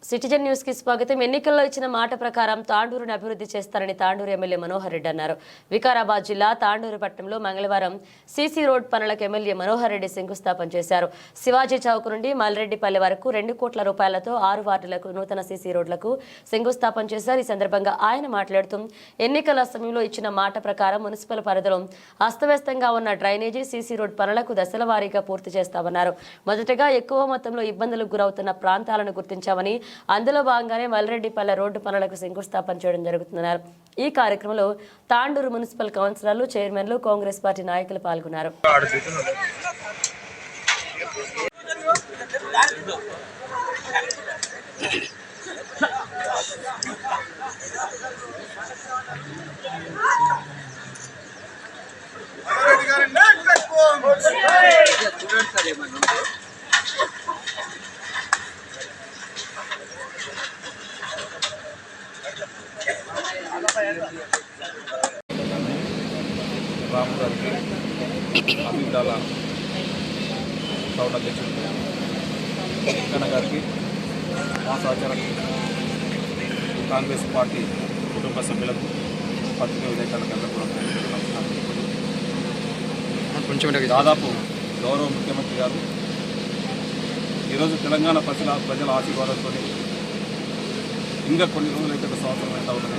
Citizen news కి స్వాగతం. ఎన్నికల్లో ఇచ్చిన మాట ప్రకారం తాండూరును అభివృద్ధి చేస్తారని తాండూరు ఎమ్మెల్యే మనోహర్ రెడ్డి అన్నారు. వికారాబాద్ జిల్లా తాండూరు పట్టణంలో మంగళవారం సీసీ రోడ్ పనులకు ఎమ్మెల్యే మనోహర్ రెడ్డి శంకుస్థాపన చేశారు. శివాజీ చౌక్ నుండి మల్రెడ్డిపల్లి వరకు 2 కోట్ల రూపాయలతో 6 వార్డులకు నూతన సీసీ రోడ్లకు శంకుస్థాపన చేశారు. ఈ సందర్భంగా ఆయన మాట్లాడుతూ ఎన్నికల సమయంలో ఇచ్చిన మాట ప్రకారం మున్సిపల్ పరిధిలో అస్తవ్యస్తంగా ఉన్న డ్రైనేజీ సీసీ రోడ్ పనులకు దశల వారీగా పూర్తి చేస్తామన్నారు. మొదటగా ఎక్కువ మొత్తంలో ఇబ్బందులకు గురవుతున్న ప్రాంతాలను గుర్తించామని, అందులో భాగంగానే మల్రెడ్డిపల్లె రోడ్డు పనులకు శంకుస్థాపన చేయడం జరుగుతున్నారు. ఈ కార్యక్రమంలో తాండూరు మున్సిపల్ కౌన్సిలర్లు, చైర్మన్లు, కాంగ్రెస్ పార్టీ నాయకులు పాల్గొన్నారు. రాము గారికి, అభివృద్ధాల సౌండ్ అధ్యక్షుడు వెంకన్న గారికి, మా సహచర కాంగ్రెస్ పార్టీ కుటుంబ సభ్యులకు, పత్రికా విలేకరులకు అందరూ దాదాపు గౌరవ ముఖ్యమంత్రి గారు ఈరోజు తెలంగాణ ప్రజల ఆశీర్వాదంతో ఇంకా కొన్ని రోజులు అయితే సంవత్సరం అయితే అవుతుంది.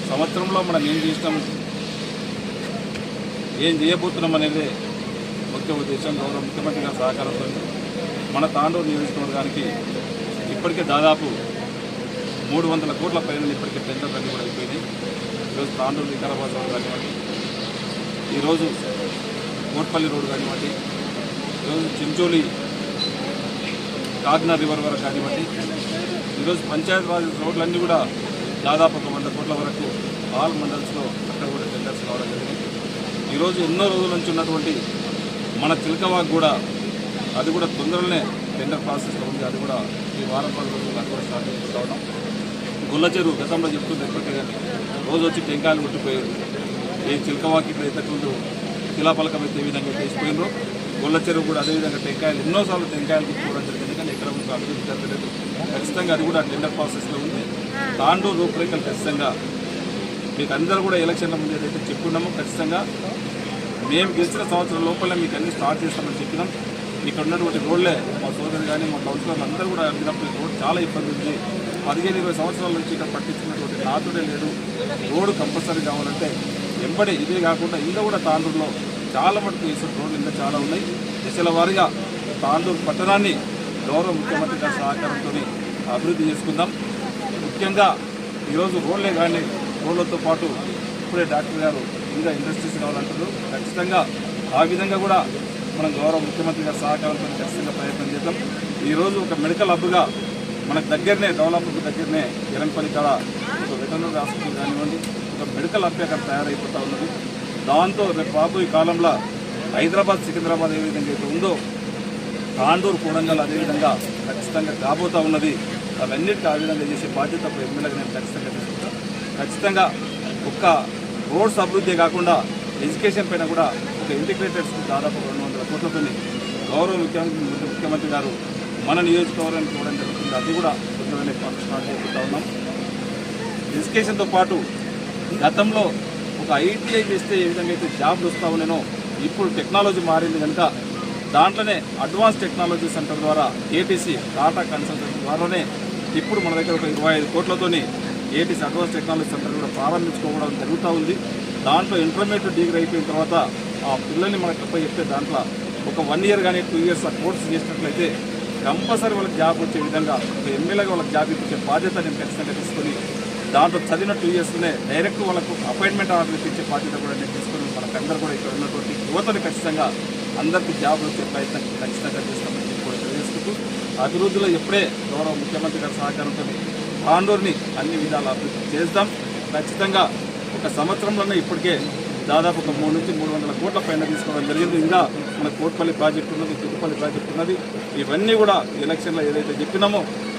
సంవత్సరంలో మనం ఏం చేసినాం, ఏం చేయబోతున్నాం అనేది ముఖ్య ఉద్దేశం. గౌరవ ముఖ్యమంత్రి గారి సహకారంతో మన తాండూరు నియోజకవర్గానికి ఇప్పటికే దాదాపు 300 కోట్ల పైన ఇప్పటికే టెండర్లు అన్నీ కూడా అయిపోయినాయి. ఈరోజు తాండూరు వికారాబాద్ రోడ్ కానివ్వండి, ఈరోజు కోట్పల్లి రోడ్డు కానివ్వండి, ఈరోజు చించోలి కాకినాడ రివర్ వరకు కానివ్వండి, ఈరోజు పంచాయత్ రాజ్ రోడ్లన్నీ కూడా దాదాపు 100 కోట్ల వరకు ఆల్ మండల్స్లో అక్కడ కూడా టెండర్స్ రావడం జరిగింది. ఈరోజు ఎన్నో రోజుల నుంచి ఉన్నటువంటి మన చిలకవాగ్ కూడా అది కూడా తొందరలోనే టెండర్ ప్రాసెస్లో ఉంది. అది కూడా ఈ వారం 10 రోజులు అది కూడా స్టార్ట్ చేసుకోవడం. గుల్ల చెరువు గతంలో చెప్తుంది ఎప్పటికీ కానీ రోజు వచ్చి టెంకాయలు కొట్టిపోయారు. ఈ చిలకవాకి ఇప్పుడు ఇంతకుముందు శిలాపలకం అయితే ఏ విధంగా చేసిపోయినరో గుల్ల చెరువు కూడా అదేవిధంగా టెంకాయలు ఎన్నోసార్లు టెంకాయలు కొట్టుకోవడం జరిగింది. కానీ ఎక్కడ కూడా అభివృద్ధి జరగలేదు. ఖచ్చితంగా అది కూడా టెండర్ ప్రాసెస్లో ఉంది. తాండూరు రూపురేఖలు ఖచ్చితంగా మీకు అందరూ కూడా ఎలక్షన్ల ముందు ఏదైతే చెప్పుకున్నామో ఖచ్చితంగా మేము గెలిచిన సంవత్సరం లోపల మీకు అన్ని స్టార్ట్ చేస్తామని చెప్పినాం. ఇక్కడ ఉన్నటువంటి రోడ్లే మా సోదరులు కానీ మా కౌన్సిలర్లు అందరూ కూడా అడిగినప్పుడు రోడ్ చాలా ఇబ్బంది ఉంది. 15-20 సంవత్సరాల నుంచి ఇక్కడ పట్టించుకున్నటువంటి నాతుడే లేదు. రోడ్డు కంపల్సరీ కావాలంటే వెంబడే ఇదే కాకుండా ఇంకా కూడా తాండూరులో చాలా మటుకు వేసిన రోడ్లు ఇంకా చాలా ఉన్నాయి. దశల వారీగా తాండూరు పట్టణాన్ని గౌరవ ముఖ్యమంత్రి గారి సహకారంతో అభివృద్ధి చేసుకుందాం. ముఖ్యంగా ఈరోజు రోడ్లే కానీ రోడ్లతో పాటు ఇప్పుడే డాక్టర్ గారు ఇంకా ఇండస్ట్రీస్ కావాలంటారు. ఖచ్చితంగా ఆ విధంగా కూడా మనం గౌరవ ముఖ్యమంత్రి గారి సహకారంతో ఖచ్చితంగా ప్రయత్నం చేద్దాం. ఈరోజు ఒక మెడికల్ హబ్గా మనకు దగ్గరనే డెవలప్మెంట్ దగ్గరనే ఎరంపల్లి కాడ ఒక వెటర్నరీ హాస్పిటల్ కానివ్వండి, ఒక మెడికల్ హబ్ అక్కడ తయారైపోతూ ఉన్నది. దాంతో రేపు రాబోయే కాలంలో హైదరాబాద్, సికింద్రాబాద్ ఏ విధంగా అయితే ఉందో తాండూరు, కొడంగల్ అదేవిధంగా ఖచ్చితంగా కాబోతూ ఉన్నది. అవన్నిటికీ ఆ విధంగా చేసే బాధ్యత ఎమ్మెల్యేగా నేను ఖచ్చితంగా తీసుకుంటాను. ఖచ్చితంగా ఒక్క రోడ్స్ అభివృద్ధి కాకుండా ఎడ్యుకేషన్ పైన కూడా ఒక ఇంటిగ్రేటెడ్ స్కూల్ దాదాపు 200 కోట్లతో గౌరవ ముఖ్యమంత్రి గారు మన నియోజకవర్గానికి ఇవ్వడం జరుగుతుంది. అది కూడా తొందరగానే స్టార్ట్ చేసుకుంటా ఉన్నాం. ఎడ్యుకేషన్తో పాటు గతంలో ఒక ఐటీఐ చేస్తే ఏ విధంగా అయితే జాబ్లు వస్తూ ఉన్నానో ఇప్పుడు టెక్నాలజీ మారింది కనుక దాంట్లోనే అడ్వాన్స్ టెక్నాలజీ సెంటర్ ద్వారా ఏటీసీ టాటా కన్సల్టెన్సీ ద్వారానే ఇప్పుడు మన దగ్గర ఒక 25 కోట్లతోని ఏటీసీ అడ్వాన్స్ టెక్నాలజీ సెంటర్ కూడా ప్రారంభించుకోవడం జరుగుతూ ఉంది. దాంట్లో ఇంటర్మీడియట్ డిగ్రీ అయిపోయిన తర్వాత ఆ పిల్లల్ని మనకు చెప్తే దాంట్లో ఒక 1 ఇయర్ కానీ 2 ఇయర్స్ ఆ కోర్సు చేసినట్లయితే కంపల్సరీ వాళ్ళకి జాబ్ వచ్చే విధంగా ఒక ఎమ్మెల్యేగా వాళ్ళకి జాబ్ ఇచ్చే బాధ్యత నేను ఖచ్చితంగా తీసుకొని దాంట్లో చదివిన 2 ఇయర్స్లోనే డైరెక్ట్ వాళ్ళకు అపాయింట్మెంట్ ఆర్డర్ ఇచ్చే బాధ్యత కూడా నేను తీసుకొని మనకందరూ కూడా ఇక్కడ ఉన్నటువంటి యువతని ఖచ్చితంగా అందరికీ జాబ్ వచ్చే ప్రయత్నం ఖచ్చితంగా చేస్తామని చెప్పి కూడా తెలియజేసుకుంటూ అభివృద్ధిలో ఎప్పుడే గౌరవ ముఖ్యమంత్రి గారి సహకారంతో తాండూరుని అన్ని విధాలు అభివృద్ధి చేద్దాం. ఖచ్చితంగా ఒక సంవత్సరంలోనే ఇప్పటికే దాదాపు ఒక 300 నుంచి 300 కోట్ల పైన తీసుకోవడం జరిగింది. ఇంకా మన కోట్పల్లి ప్రాజెక్టు ఉన్నది, తుట్టుపల్లి ప్రాజెక్టు ఉన్నది. ఇవన్నీ కూడా ఎలక్షన్లో ఏదైతే చెప్పినామో